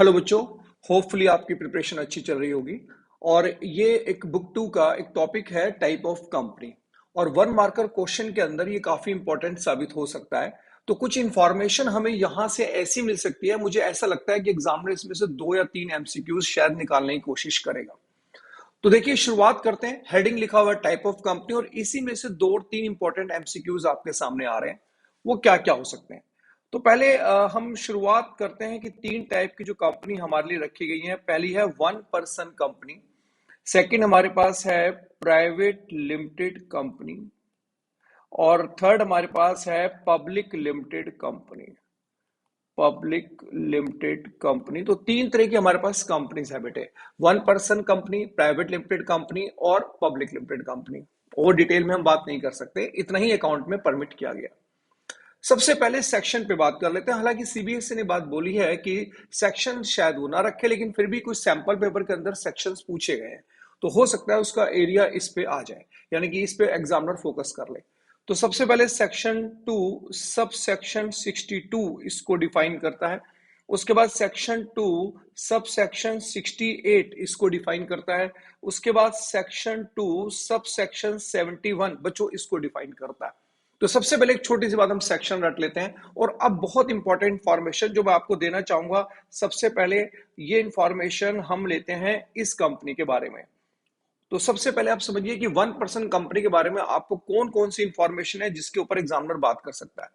Hello बच्चों। Hopefully आपकी preparation अच्छी चल रही होगी। और ये एक बुक टू का एक टॉपिक है, टाइप ऑफ कंपनी। और वन मार्कर क्वेश्चन के अंदर ये काफी इंपॉर्टेंट साबित हो सकता है। तो कुछ इंफॉर्मेशन हमें यहाँ से ऐसी मिल सकती है, मुझे ऐसा लगता है कि एग्जामिनर इसमें से 2 या 3 एमसीक्यूज शायद निकालने की कोशिश करेगा। तो देखिए, शुरुआत करते हैं। हेडिंग लिखा हुआ है टाइप ऑफ कंपनी, और इसी में से 2 और 3 इंपॉर्टेंट एमसीक्यूज आपके सामने आ रहे हैं। वो क्या क्या हो सकते हैं? तो पहले हम शुरुआत करते हैं कि 3 टाइप की जो कंपनी हमारे लिए रखी गई है। पहली है वन पर्सन कंपनी, सेकंड हमारे पास है प्राइवेट लिमिटेड कंपनी, और थर्ड हमारे पास है public limited company. Public limited company, तो 3 तरह की हमारे पास कंपनीज है बेटे। One person company, private limited company और पब्लिक लिमिटेड कंपनी। और डिटेल में हम बात नहीं कर सकते, इतना ही अकाउंट में परमिट किया गया। सबसे पहले सेक्शन पे बात कर लेते हैं। हालांकि सीबीएसई ने बात बोली है कि सेक्शन शायद वो ना रखे, लेकिन फिर भी कुछ सैंपल पेपर के अंदर सेक्शंस पूछे गए हैं, तो हो सकता है उसका एरिया इस पे आ जाए, यानी कि इस पे एग्जामिनर फोकस कर ले। तो सबसे पहले सेक्शन 2 सब सेक्शन 62 इसको डिफाइन करता है। उसके बाद सेक्शन 2 सब सेक्शन 68 इसको डिफाइन करता है। उसके बाद सेक्शन 2 सब सेक्शन 71 बच्चों इसको डिफाइन करता है। तो सबसे पहले एक छोटी सी बात हम सेक्शन रट लेते हैं, और अब बहुत इंपॉर्टेंट इंफॉर्मेशन जो मैं आपको देना चाहूंगा। सबसे पहले ये इंफॉर्मेशन हम लेते हैं इस कंपनी के बारे में। तो सबसे पहले आप समझिए कि वन पर्सन कंपनी के बारे में आपको कौन कौन सी इंफॉर्मेशन है जिसके ऊपर एग्जामिनर बात कर सकता है।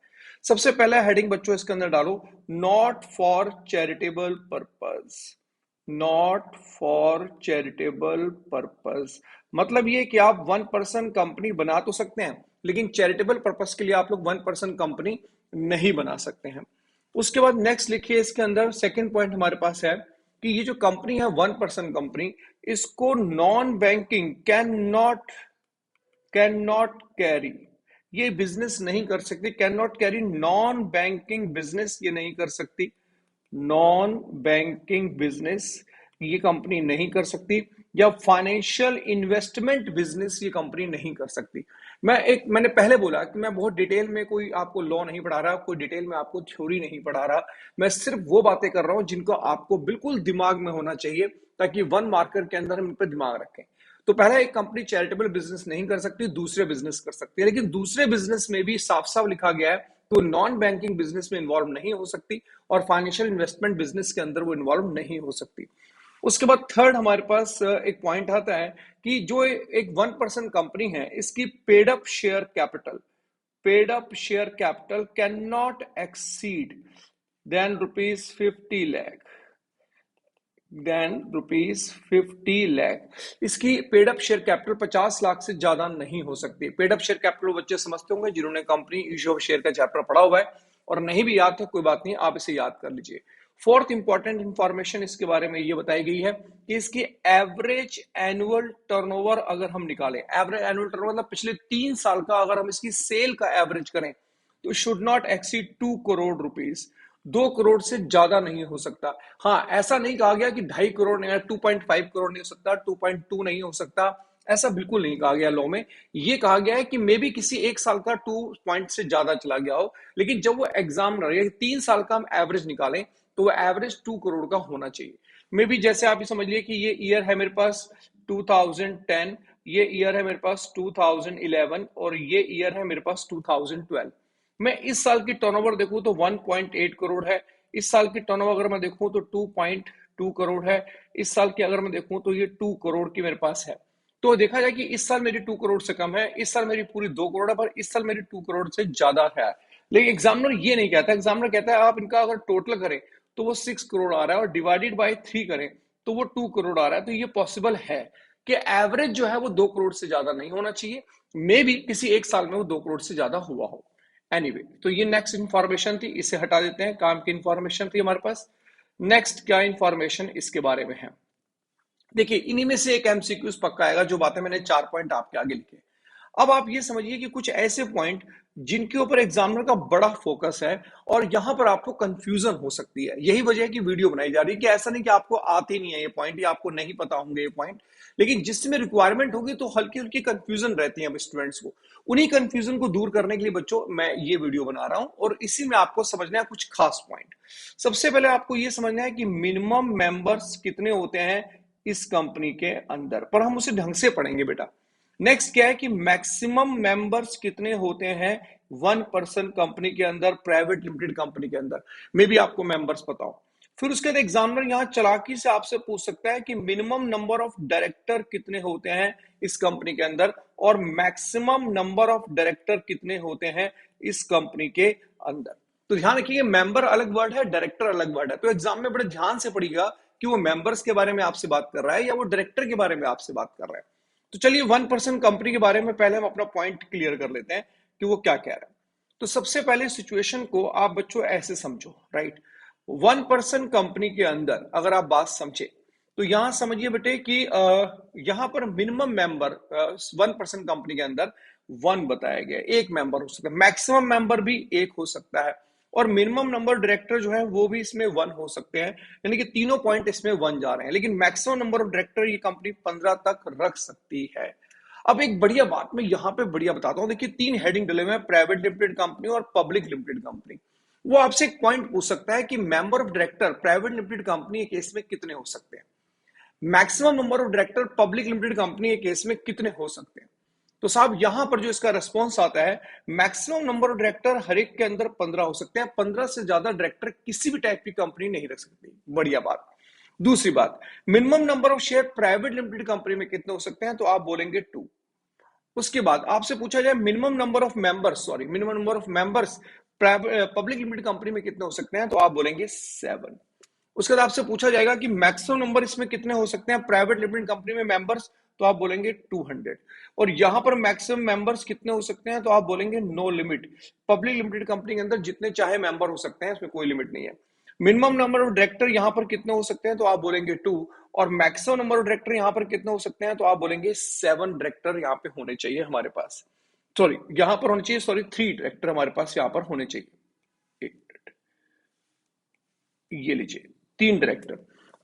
सबसे पहला हेडिंग बच्चों इसके अंदर डालो, not for charitable purpose. Not for charitable purpose मतलब ये कि आप वन पर्सन कंपनी बना तो सकते हैं, लेकिन चैरिटेबल पर्पस के लिए आप लोग वन पर्सन कंपनी नहीं बना सकते हैं। उसके बाद नेक्स्ट लिखिए, इसके अंदर सेकंड पॉइंट हमारे पास है कि ये जो कंपनी है वन पर्सन कंपनी, इसको non banking can not carry, ये बिजनेस नहीं कर सकती। Can not carry non banking business, ये नहीं कर सकती। नॉन बैंकिंग बिजनेस ये कंपनी नहीं कर सकती, या फाइनेंशियल इन्वेस्टमेंट बिजनेस ये कंपनी नहीं कर सकती। मैंने पहले बोला कि मैं बहुत डिटेल में कोई आपको लॉ नहीं पढ़ा रहा, कोई डिटेल में आपको थ्योरी नहीं पढ़ा रहा। मैं सिर्फ वो बातें कर रहा हूं जिनको आपको बिल्कुल दिमाग में होना चाहिए, ताकि वन मार्कर के अंदर हम इन पर दिमाग रखें। तो पहला, एक कंपनी चैरिटेबल बिजनेस नहीं कर सकती, दूसरे बिजनेस कर सकती है, लेकिन दूसरे बिजनेस में भी साफ साफ लिखा गया है तो नॉन बैंकिंग बिजनेस में इन्वॉल्व नहीं हो सकती, और फाइनेंशियल इन्वेस्टमेंट बिजनेस के अंदर वो इन्वॉल्व नहीं हो सकती। उसके बाद थर्ड हमारे पास एक पॉइंट आता है कि जो एक वन पर्सन कंपनी है, इसकी paid up share capital can not exceed than ₹50 lakh. इसकी paid up share capital 50 lakh से ज्यादा नहीं हो सकती। पेड अप शेयर कैपिटल बच्चे समझते होंगे जिन्होंने कंपनी इश्यू ऑफ शेयर का चैप्टर पढ़ा हुआ है, और नहीं भी याद है कोई बात नहीं, आप इसे याद कर लीजिए। फोर्थ इंपॉर्टेंट इंफॉर्मेशन इसके बारे में ये बताई गई है कि इसकी एवरेज एनुअल टर्नओवर अगर हम निकालें, एवरेज एनुअल टर्नओवर मतलब पिछले 3 साल का अगर हम इसकी सेल का एवरेज करें, तो should not exceed 2 crore rupees. 2 crore से ज्यादा नहीं हो सकता। हाँ, ऐसा नहीं कहा गया कि 2.5 करोड़ नहीं, 2.5 करोड़ नहीं हो सकता, 2.2 नहीं हो सकता, ऐसा बिल्कुल नहीं कहा गया लॉ में। ये कहा गया है कि मे बी किसी एक साल का 2 पॉइंट से ज्यादा चला गया हो, लेकिन जब वो एग्जामिनर या 3 साल का हम एवरेज निकालें तो वो एवरेज 2 करोड़ का होना चाहिए। मे बी जैसे आप ये समझ लिए कि ये ईयर है मेरे पास 2010, ये ईयर है मेरे पास 2011, और ये ईयर है मेरे पास 2012। मैं इस साल की टर्नओवर देखूं तो 1.8 करोड़ है। इस साल की टर्नओवर अगर मैं देखूं तो 2.2 करोड़ है। इस साल की अगर मैं देखूं तो ये 2 करोड़ की मेरे पास है। तो देखा जाए कि इस साल मेरी 2 करोड़ से कम है, इस साल मेरी पूरी 2 करोड़ है, पर इस साल मेरी 2 करोड़ से ज्यादा है। लेकिन एग्जामिनर ये नहीं कहता। एग्जामिनर कहता है आप इनका अगर टोटल करें तो वो 6 करोड़ आ रहा है, और डिवाइडेड बाय 3 करें तो वो 2 करोड़ आ रहा है। तो ये पॉसिबल है कि एवरेज जो है वो 2 करोड़ से ज्यादा नहीं होना चाहिए। मे बी किसी एक साल में वो 2 करोड़ से ज्यादा हुआ हो। एनीवे, तो ये नेक्स्ट इंफॉर्मेशन थी, इसे हटा देते हैं, काम की इंफॉर्मेशन थी हमारे पास। नेक्स्ट क्या इंफॉर्मेशन इसके बारे में है, देखिए इन्हीं में से एक एमसीक्यूज पक्का आएगा। जो बातें मैंने 4 पॉइंट आपके आगे लिखे, अब आप ये समझिए कि कुछ ऐसे पॉइंट जिनके ऊपर एग्जामिनर का बड़ा फोकस है, और यहां पर आपको कंफ्यूजन हो सकती है। यही वजह है कि वीडियो बनाई जा रही है, कि ऐसा नहीं कि आपको आते नहीं है ये पॉइंट या आपको नहीं पता होंगे ये पॉइंट, लेकिन जिसमें रिक्वायरमेंट होगी तो हल्की हल्की कंफ्यूजन रहती है अब स्टूडेंट्स को। उन्हीं कंफ्यूजन को दूर करने के लिए बच्चों मैं ये वीडियो बना रहा हूं, और इसी में आपको समझना है कुछ खास पॉइंट। सबसे पहले आपको ये समझना है कि मिनिमम मेंबर्स कितने होते हैं इस कंपनी के अंदर, पर हम उसे ढंग से पढ़ेंगे बेटा। नेक्स्ट क्या है कि मैक्सिमम मेंबर्स कितने होते हैं 1% कंपनी के अंदर, प्राइवेट लिमिटेड कंपनी के अंदर, मे भी आपको मेंबर्स पता हो। फिर उसके बाद एग्जामिनर यहां चालाकी से आपसे पूछ सकता है कि मिनिमम नंबर ऑफ डायरेक्टर कितने होते हैं इस कंपनी के अंदर, और मैक्सिमम नंबर ऑफ डायरेक्टर कितने होते हैं इस कंपनी के अंदर। तो ध्यान रखिए, मेंबर अलग वर्ड है, डायरेक्टर अलग वर्ड है, तो एग्जाम में बड़े ध्यान से पढ़िएगा कि वो मेंबर्स के बारे में आपसे बात कर रहा है या वो डायरेक्टर के बारे में आपसे बात कर रहा है। तो चलिए 1% कंपनी के बारे में पहले हम अपना पॉइंट क्लियर कर लेते हैं कि वो क्या कह रहा है। तो सबसे पहले सिचुएशन को आप बच्चों ऐसे समझो, राइट। 1% कंपनी के अंदर अगर आप बात समझे तो यहां समझिए बेटे कि यहां पर मिनिमम मेंबर 1% कंपनी के अंदर 1 बताया गया, एक मेंबर हो सकता है, मैक्सिमम मेंबर भी एक हो सकता है, और मिनिमम नंबर डायरेक्टर जो है वो भी इसमें 1 हो सकते हैं, यानी कि तीनों पॉइंट इसमें 1 जा रहे हैं। लेकिन मैक्सिमम नंबर ऑफ डायरेक्टर ये कंपनी 15 तक रख सकती है। अब एक बढ़िया बात मैं यहां पे बढ़िया बताता हूं, देखिए 3 हेडिंग डले हुए हैं, प्राइवेट लिमिटेड कंपनी और पब्लिक लिमिटेड कंपनी। वो आपसे एक पॉइंट पूछ सकता है कि member of director private limited company के केस में कितने हो सकते हैं, maximum number of director public limited company के केस में कितने हो सकते हैं। तो साहब यहां पर जो इसका रिस्पॉन्स आता है, मैक्सिमम नंबर ऑफ डायरेक्टर हर एक के अंदर 15 हो सकते हैं, 15 से ज्यादा डायरेक्टर किसी भी टाइप की कंपनी नहीं रख सकती। बढ़िया बात। दूसरी बात, minimum number of share private limited company में कितने हो सकते हैं, तो आप बोलेंगे 2। उसके बाद आपसे पूछा जाए minimum number of members, sorry minimum number of members public limited company में कितने हो सकते हैं, तो आप बोलेंगे 7। उसके बाद आपसे पूछा जाएगा कि मैक्सिमम नंबर इसमें कितने हो सकते हैं प्राइवेट लिमिटेड कंपनी में मेंबर्स, तो आप बोलेंगे 200। और यहां पर मैक्सिमम मेंबर्स कितने हो सकते हैं, तो आप बोलेंगे no limit, public limited company के अंदर जितने चाहे मेंबर हो सकते हैं, इसमें कोई लिमिट नहीं है। मिनिमम नंबर ऑफ डायरेक्टर यहां पर कितने हो सकते हैं, तो आप बोलेंगे 2, और मैक्सिमम नंबर ऑफ डायरेक्टर यहां पर कितने हो सकते हैं, तो आप बोलेंगे 7 डायरेक्टर यहां पे होने चाहिए हमारे पास, सॉरी यहां पर होने चाहिए, सॉरी 3 डायरेक्टर हमारे पास यहां पर होने चाहिए। ये लीजिए 3 डायरेक्टर।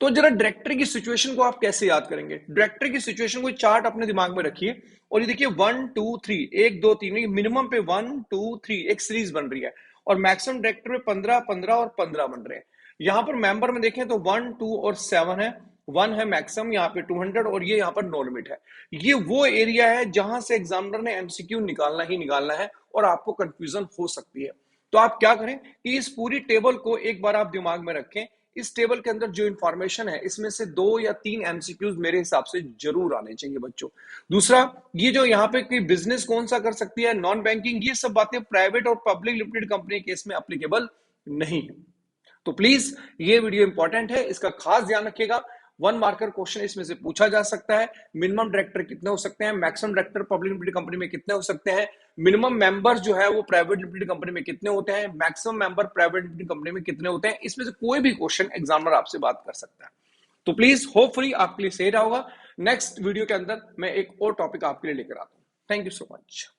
तो जरा डायरेक्टर की सिचुएशन को आप कैसे याद करेंगे, डायरेक्टर की सिचुएशन को चार्ट अपने दिमाग में रखिए, और ये देखिए 1 2 3 1 2 3, मिनिमम पे 1 2 3 एक सीरीज बन रही है, और मैक्सिमम डायरेक्टर पे 15 15 और 15 बन रहे हैं। यहां पर मेंबर में देखें तो 1 2 और 7 है, 1 है मैक्सिमम यहाँ पे 200, और ये यहाँ पर नो लिमिट है। ये वो एरिया है जहां से एग्जामिनर ने एमसीक्यू निकालना ही निकालना है, और आपको कंफ्यूजन हो सकती है। तो आप क्या करें कि इस पूरी टेबल को एक बार आप दिमाग में रखें। इस टेबल के अंदर जो इंफॉर्मेशन है इसमें से 2 या 3 एमसीक्यूज मेरे हिसाब से जरूर आने चाहिए बच्चों। दूसरा, ये जो यहाँ पे कोई बिजनेस कौन सा कर सकती है, नॉन बैंकिंग, ये सब बातें प्राइवेट और पब्लिक लिमिटेड कंपनी केस में एप्लीकेबल नहीं है। तो प्लीज ये वीडियो इंपॉर्टेंट है, इसका खास ध्यान रखिएगा। 1 मार्कर क्वेश्चन इसमें से पूछा जा सकता है। मिनिमम डायरेक्टर कितने हो सकते हैं, maximum director public limited company में कितने हो सकते हैं, मिनिमम मेंबर जो है वो प्राइवेट लिमिटेड कंपनी में कितने होते हैं, maximum member private limited company में कितने होते हैं, इसमें से कोई भी क्वेश्चन एग्जामिनर आपसे बात कर सकता है। तो प्लीज होपफुली आपके लिए सही रहा होगा। नेक्स्ट वीडियो के अंदर मैं एक और टॉपिक आपके लिए लेकर आता हूं। Thank you so much.